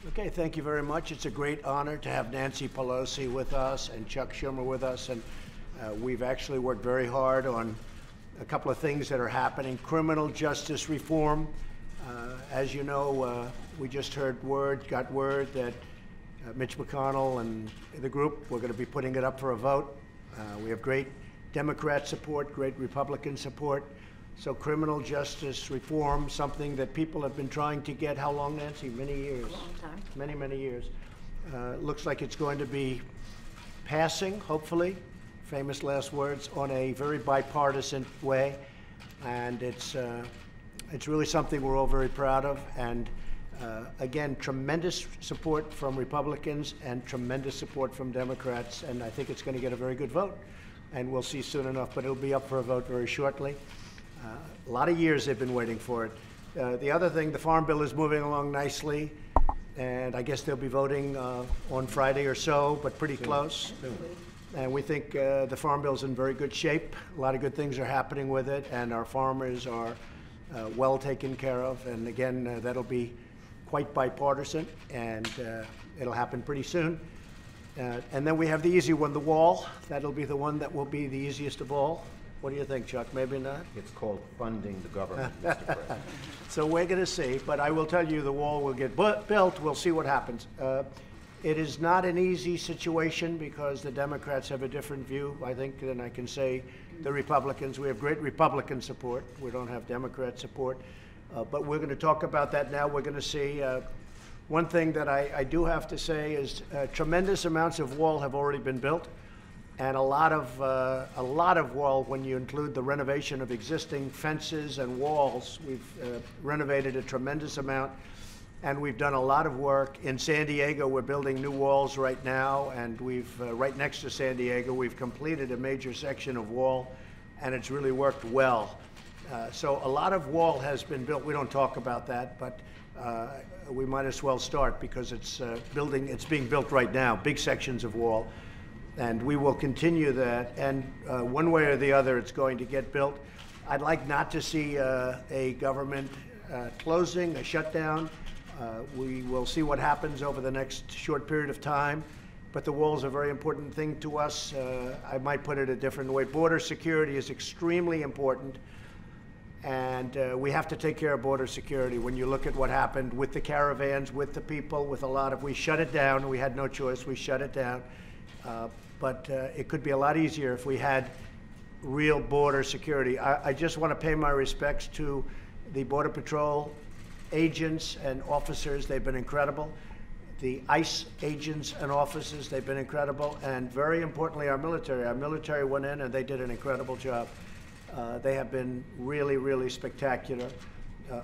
Okay, thank you very much. It's a great honor to have Nancy Pelosi with us and Chuck Schumer with us. And we've actually worked very hard on a couple of things that are happening. Criminal justice reform. As you know, we just got word that Mitch McConnell and the group, we're going to be putting it up for a vote. We have great Democrat support, great Republican support. So criminal justice reform, something that people have been trying to get, how long, Nancy? Many years. A long time. Many, many years. Looks like it's going to be passing, hopefully, famous last words, on a very bipartisan way. And it's really something we're all very proud of. And again, tremendous support from Republicans and tremendous support from Democrats. And I think it's going to get a very good vote. And we'll see soon enough, but it'll be up for a vote very shortly. A lot of years they've been waiting for it. The other thing, the Farm Bill is moving along nicely, and I guess they'll be voting on Friday or so, but pretty close. And we think the Farm Bill's in very good shape. A lot of good things are happening with it, and our farmers are well taken care of. And again, that'll be quite bipartisan, and it'll happen pretty soon. And then we have the easy one, the wall. That'll be the one that will be the easiest of all. What do you think, Chuck? Maybe not? It's called funding the government, Mr. President. So we're going to see, but I will tell you the wall will get built. We'll see what happens. It is not an easy situation because the Democrats have a different view, I think, than I can say the Republicans. We have great Republican support. We don't have Democrat support. But we're going to talk about that now. We're going to see. One thing that I do have to say is tremendous amounts of wall have already been built. And a lot of wall, when you include the renovation of existing fences and walls, we've renovated a tremendous amount, and we've done a lot of work. In San Diego, we're building new walls right now, and we've, right next to San Diego, we've completed a major section of wall, and it's really worked well. So a lot of wall has been built. We don't talk about that, but we might as well start because it's being built right now, big sections of wall. And we will continue that, and one way or the other, it's going to get built. I'd like not to see a government closing, a shutdown. We will see what happens over the next short period of time, but the wall is a very important thing to us. I might put it a different way. Border security is extremely important, and we have to take care of border security. When you look at what happened with the caravans, with the people, with a lot of, we shut it down. We had no choice. We shut it down. But it could be a lot easier if we had real border security. I just want to pay my respects to the Border Patrol agents and officers. They've been incredible. The ICE agents and officers, they've been incredible. And very importantly, our military. Our military went in and they did an incredible job. They have been really, really spectacular.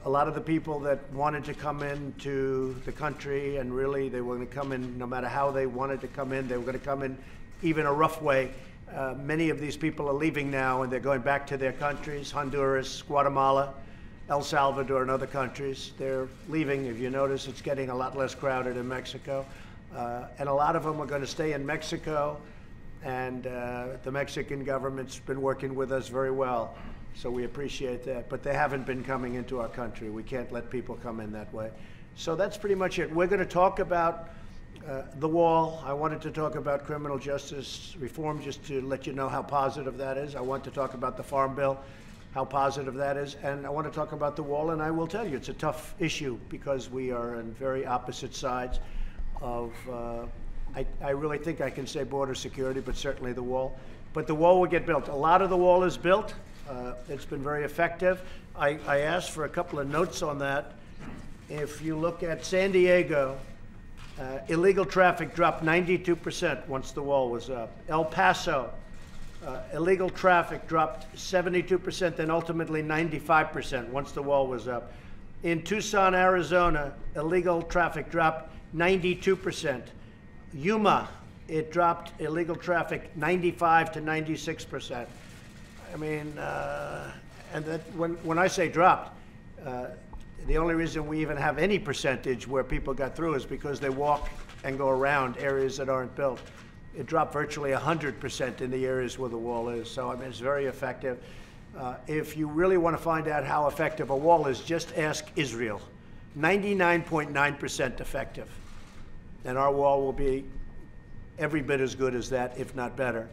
A lot of the people that wanted to come into the country, and really they were going to come in no matter how they wanted to come in, they were going to come in even a rough way. Many of these people are leaving now and they're going back to their countries, Honduras, Guatemala, El Salvador, and other countries. They're leaving. If you notice, it's getting a lot less crowded in Mexico. And a lot of them are going to stay in Mexico, and the Mexican government's been working with us very well. So we appreciate that, but they haven't been coming into our country. We can't let people come in that way. So that's pretty much it. We're going to talk about the wall. I wanted to talk about criminal justice reform just to let you know how positive that is. I want to talk about the Farm Bill, how positive that is. And I want to talk about the wall, and I will tell you it's a tough issue because we are on very opposite sides of, I really think I can say border security, but certainly the wall. But the wall will get built. A lot of the wall is built. It's been very effective. I asked for a couple of notes on that. If you look at San Diego, illegal traffic dropped 92% once the wall was up. El Paso, illegal traffic dropped 72%, then ultimately 95% once the wall was up. In Tucson, Arizona, illegal traffic dropped 92%. Yuma, it dropped illegal traffic 95 to 96%. I mean, and that when I say dropped, the only reason we even have any percentage where people got through is because they walk and go around areas that aren't built. It dropped virtually 100% in the areas where the wall is. So, I mean, it's very effective. If you really want to find out how effective a wall is, just ask Israel. 99.9% effective. and our wall will be every bit as good as that, if not better.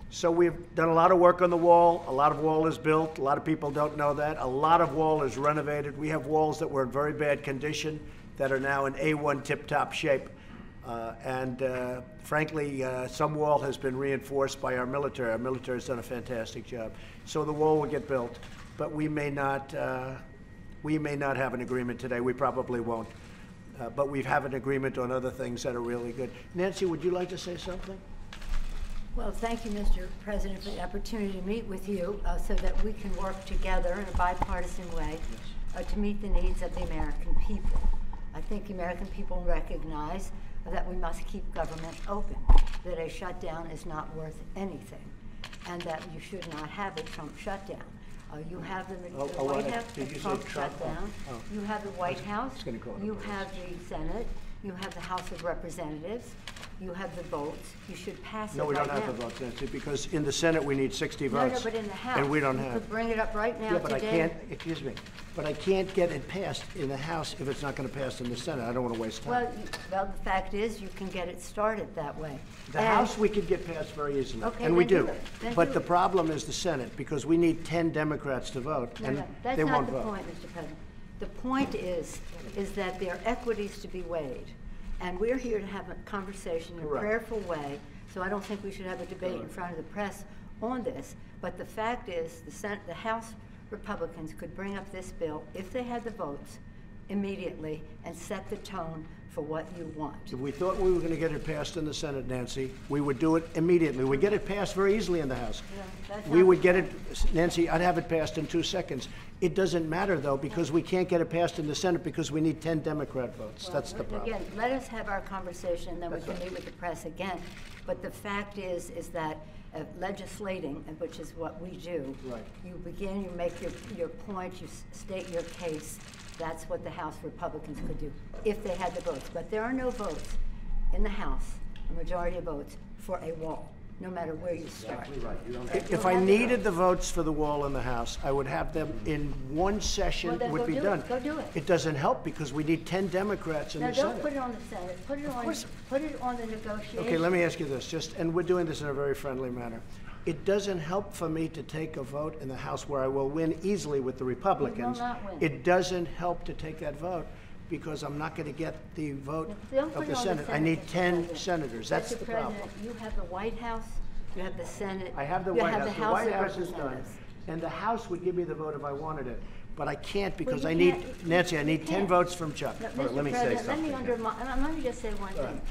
So we've done a lot of work on the wall. A lot of wall is built. A lot of people don't know that. A lot of wall is renovated. We have walls that were in very bad condition that are now in A1 tip-top shape. Frankly, some wall has been reinforced by our military. Our military has done a fantastic job. So the wall will get built, but we may not have an agreement today. We probably won't. But we have an agreement on other things that are really good. Nancy, would you like to say something? Well, thank you, Mr. President, for the opportunity to meet with you so that we can work together in a bipartisan way to meet the needs of the American people. I think the American people recognize that we must keep government open, that a shutdown is not worth anything, and that you should not have a Trump shutdown. You have the White House, the Trump shutdown. You have the White House. You have the Senate. You have the House of Representatives. You have the votes. You should pass it right now. No, we don't have the votes, Nancy, because in the Senate we need 60 votes. No, but in the House. And we don't have. You could bring it up right now today. Yeah, but today. I can't, excuse me, but I can't get it passed in the House if it's not going to pass in the Senate. I don't want to waste time. Well, the fact is you can get it started that way. The House we could get passed very easily, okay, and we do. But the it. problem is the Senate, because we need 10 Democrats to vote, and that's they not won't the vote. point, Mr. President. The point is that there are equities to be weighed. And we're here to have a conversation in a prayerful way, so I don't think we should have a debate in front of the press on this. But the fact is, the House Republicans could bring up this bill, if they had the votes, immediately and set the tone for what you want. If we thought we were going to get it passed in the Senate, Nancy, we would do it immediately. We'd get it passed very easily in the House. We would get it, Nancy, I'd have it passed in 2 seconds. It doesn't matter, though, because we can't get it passed in the Senate because we need 10 Democrat votes. Well, that's the problem. Again, let us have our conversation, and then we can meet with the press again. But the fact is that legislating, which is what we do, you begin, you make your point, you state your case. That's what the House Republicans could do if they had the votes. But there are no votes in the House, a majority of votes, for a wall, no matter where you start. Exactly right. You don't have If I needed the votes for the wall in the House, I would have them in one session. Well, then would be done. Go do it. It doesn't help because we need 10 Democrats in the Now, don't Senate. put it on the Senate. Put it on the negotiation. Okay, let me ask you this, and we're doing this in a very friendly manner. It doesn't help for me to take a vote in the House where I will win easily with the Republicans. You will not win. It doesn't help to take that vote because I'm not going to get the vote Don't put of it the on Senate. I Senate, need Mr. 10 President. senators. That's Mr. the problem. President, you have the White House, you have the Senate. I have the you White have House. The The White of House is done. Representatives. And the House would give me the vote if I wanted it. But I can't because you I need, can't. Nancy, I need You 10 can't. votes from Chuck. No, All right, let Mr. me say President, let me something let me just say one thing.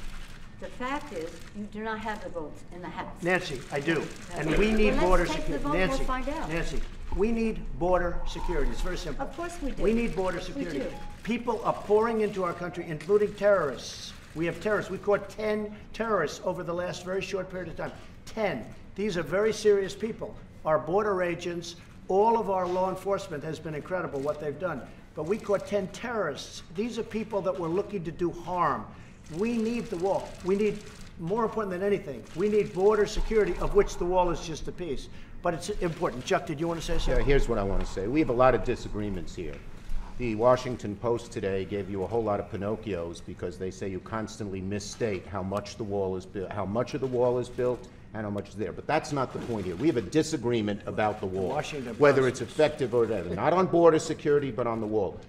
The fact is, you do not have the votes in the House. Nancy, I do. And we need Well, border let's take the security. vote and we'll Nancy, find out. Nancy, we need border security. It's very simple. Of course we do. We need border We security. do. People are pouring into our country, including terrorists. We have terrorists. We caught 10 terrorists over the last very short period of time. 10. These are very serious people. Our border agents, all of our law enforcement has been incredible what they've done. But we caught 10 terrorists. These are people that were looking to do harm. We need the wall. We need, more important than anything, we need border security, of which the wall is just a piece. But it's important. Chuck, did you want to say something? Yeah, here's what I want to say. We have a lot of disagreements here. The Washington Post today gave you a whole lot of Pinocchios because they say you constantly misstate how much the wall is built, how much of the wall is built, and how much is there. But that's not the point here. We have a disagreement about the wall, Washington whether Post. it's effective or whatever. Not on border security, but on the wall.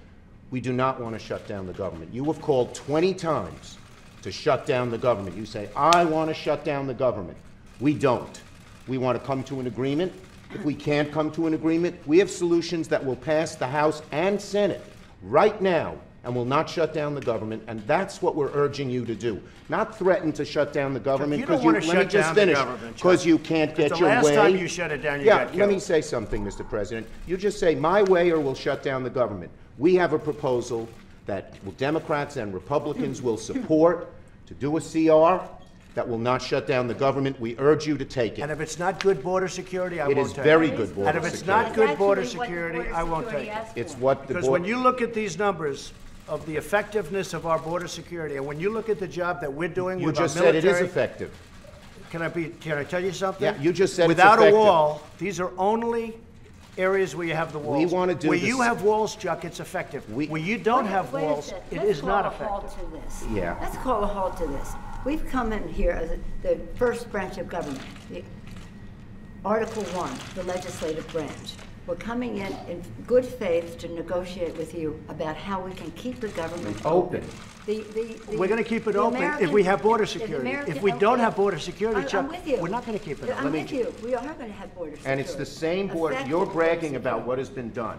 We do not want to shut down the government. You have called 20 times to shut down the government. You say, I want to shut down the government. We don't. We want to come to an agreement. If we can't come to an agreement, we have solutions that will pass the House and Senate right now and will not shut down the government, and that's what we're urging you to do. Not threaten to shut down the government, Chuck, you don't wanna let me shut just down the finish, government, Chuck. because you can't get your way. The last time you shut it down, you got killed. Let me say something, Mr. President. You just say, my way or we'll shut down the government. We have a proposal that Democrats and Republicans will support to do a CR that will not shut down the government. We urge you to take it. And if it's not good border security, I It won't is take very it. good border And if it's security. not good That's border actually what the security, border I won't security take it. asked It's for. what the Because board... when you look at these numbers of the effectiveness of our border security, and when you look at the job that we're doing You with our just said it is military, effective. can I tell you something? Yeah, you just said it's Without a effective. wall, these are only areas where you have the walls. We wanna do Where this- you have walls, Chuck, it's effective. Where you don't have Wait a walls, sec. it is not Let's call a halt effective. to this. Yeah. Let's call a halt to this. We've come in here as the first branch of government, Article 1, the legislative branch. We're coming in good faith to negotiate with you about how we can keep the government Open. We're going to keep it the open if American- we have border the security. American- If we don't okay. have border security, I'm Chuck, with you. we're not going to keep it I'm open. with you. We are going to have border security. And it's the same board, Effective you're border bragging about security. what has been done.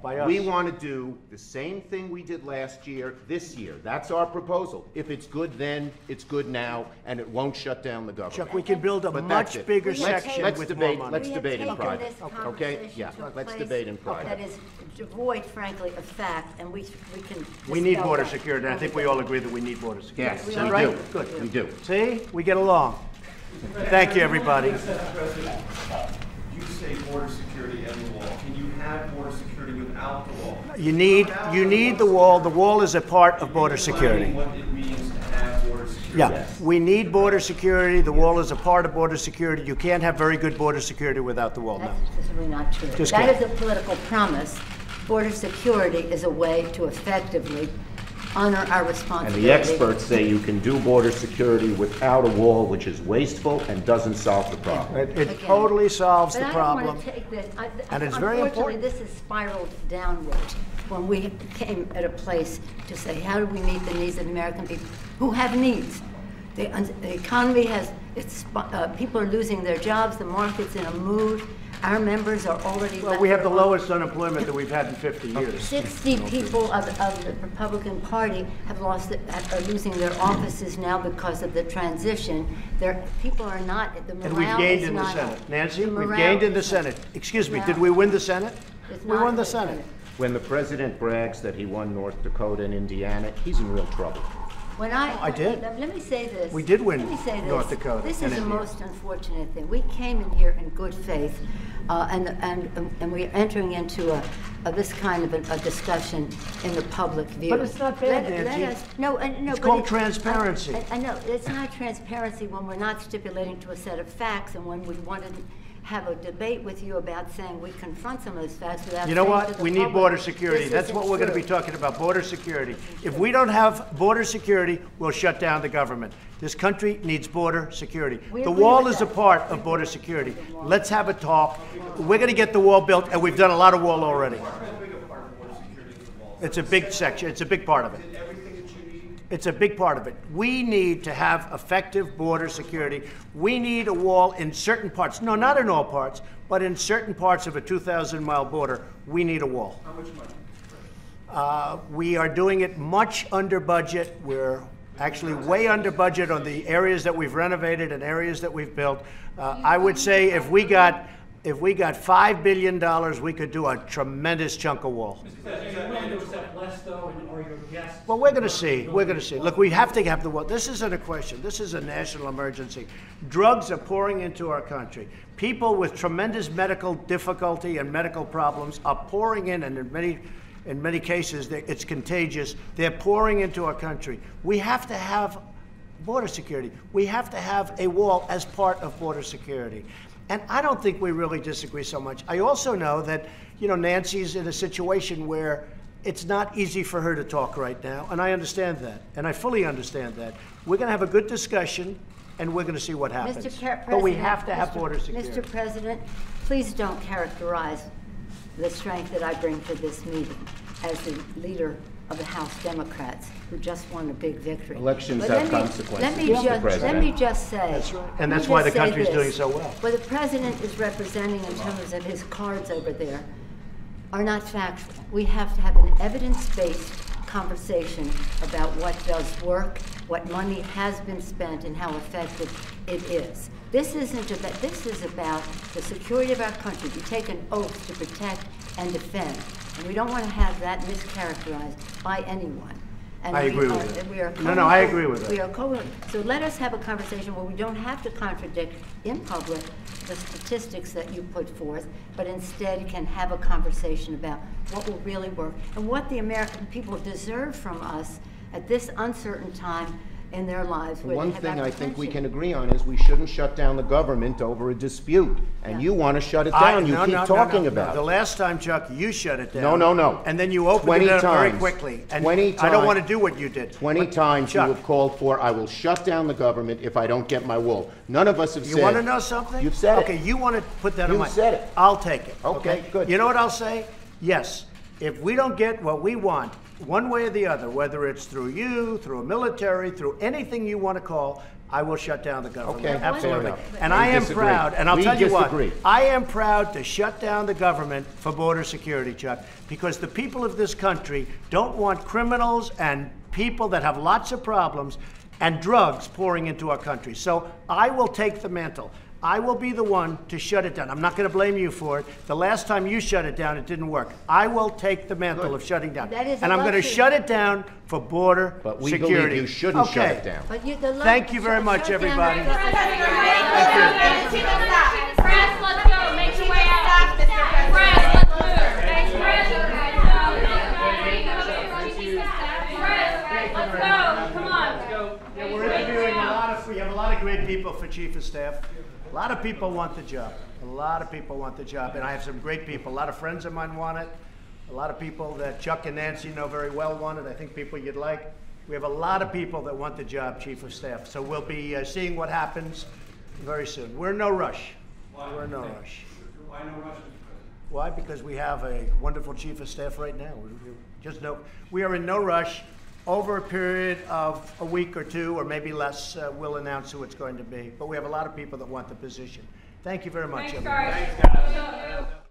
By us. We want to do the same thing we did last year, this year. That's our proposal. If it's good then, it's good now, and it won't shut down the government. Chuck, we can build a But that's much it. bigger We have section Let's with debate- more money. let's We have debate in taken private. this Okay? conversation Yeah, to a let's place debate in private. That is devoid, frankly, of fact, and we can. We need dispel border that. security, and I think we all agree that we need border security. Yes, Is we that right? do. Good. We do. See, we get along. Thank you, everybody. You say border security and the wall. Can you have border security without the wall? You need the wall. The wall is a part of border security. What it means to have border security. Yeah, we need border security. The wall is a part of border security. You can't have very good border security without the wall, no. That's simply not true. Just That kidding. is a political promise. Border security is a way to effectively honor our And responsibility. the experts say you can do border security without a wall, which is wasteful and doesn't solve the problem. It Again. totally solves the But I don't problem. want to take this, And it's very unfortunately, important. this has spiraled downward when we came at a place to say, how do we meet the needs of the American people who have needs? The economy has, people are losing their jobs, the market's in a mood, our members are already. Well, we have the lowest unemployment that we've had in 50 years. 60 people of the Republican Party are losing their offices now because of the transition. People are not, the morale is not. And we've gained in the Senate. Nancy, the we've morale gained in the is not- Senate. Excuse me, No. did we win the Senate? It's We not won the the Senate. Senate. When the president brags that he won North Dakota and Indiana, he's in real trouble. When I did. Let me say this. We did win Let me say this. North Dakota This and is the Indiana. most unfortunate thing. We came in here in good faith, and we're entering into this kind of a discussion in the public view. But it's not bad, Nancy. No. It's but called transparency. I know it's not transparency when we're not stipulating to a set of facts, and when we wanted to have a debate with you about saying we confront some of those facts without. You know saying what? to the We need public, border security. this That's isn't what we're going to be true. talking about, border security. If we don't have border security, we'll shut down the government. This country needs border security. We The agree wall with is a that. part of border security. Let's have a talk. We're going to get the wall built, and we've done a lot of wall already. It's a big section. It's a big part of it. It's a big part of it. We need to have effective border security. We need a wall in certain parts. No, not in all parts, but in certain parts of a 2,000-mile border, we need a wall. How much money? We are doing it much under budget. We're actually way under budget on the areas that we've renovated and areas that we've built. I would say if we got $5 billion, we could do a tremendous chunk of wall. Are you willing to accept less, though, and are your guests? Well, we're going to see. We're going to see. Look, we have to have the wall. This isn't a question. This is a national emergency. Drugs are pouring into our country. People with tremendous medical difficulty and medical problems are pouring in, and in many cases, it's contagious. They're pouring into our country. We have to have border security. We have to have a wall as part of border security. And I don't think we really disagree so much. I also know that, Nancy's in a situation where it's not easy for her to talk right now, and I understand that, and I fully understand that. We're going to have a good discussion, and we're going to see what happens. But we have to have border security. Mr. President, please don't characterize the strength that I bring to this meeting as the leader of the House Democrats who just won a big victory. Elections But have let consequences, me Mr. let President. me just say. That's right. And let me that's why just the say country's this. doing so well. What the president is representing in terms of his cards over there are not factual. We have to have an evidence-based conversation about what does work, what money has been spent, and how effective it is. This isn't about, this is about the security of our country. We take an oath to protect and defend, and we don't want to have that mischaracterized by anyone. And I agree with and that. we are No, I agree with that. We are so let us have a conversation where we don't have to contradict in public the statistics that you put forth, but instead can have a conversation about what will really work and what the American people deserve from us at this uncertain time in their lives where One they have thing I think we apprehension. can agree on is we shouldn't shut down the government over a dispute. And Yeah. you want to shut it down. You No, keep no, no, talking no. about The it. last time, Chuck, you shut it down. No, no, no. And then you opened 20 it up very times. quickly. And 20 I don't want to times. do what you did. 20 But, times you Chuck, have called for, I will shut down the government if I don't get my wall. None of us have said. You want to know something? You've said it. Okay, you want to put that on You've my... said it. I'll take it. Okay, good. You know what I'll say? Yes. If we don't get what we want, one way or the other, whether it's through you, through a military, through anything you want to call, I will shut down the government. Okay, fair Absolutely. enough. And We I am disagree. proud, and I'll We tell you what, disagree. I am proud to shut down the government for border security, Chuck, because the people of this country don't want criminals and people that have lots of problems and drugs pouring into our country. So I will take the mantle. I will be the one to shut it down. I'm not going to blame you for it. The last time you shut it down, it didn't work. I will take the mantle of shutting down. That is a And I'm going to luxury. shut it down for border But we security. believe you shouldn't shut it down. But Thank you very much, everybody. Press, let's go. Make your way out. Press, let's move. Press, let's go. Come on. Yeah, we're interviewing we have a lot of great people for chief of staff. A lot of people want the job. A lot of people want the job, and I have some great people. A lot of friends of mine want it. A lot of people that Chuck and Nancy know very well want it. I think people you'd like. We have a lot of people that want the job, chief of staff. So we'll be seeing what happens very soon. We're in no rush. We're in no rush. Why no rush, Mr. President? Why? Because we have a wonderful chief of staff right now. We are in no rush. Over a period of a week or two, or maybe less, we'll announce who it's going to be. But we have a lot of people that want the position. Thank you very much, Thanks, everybody. guys.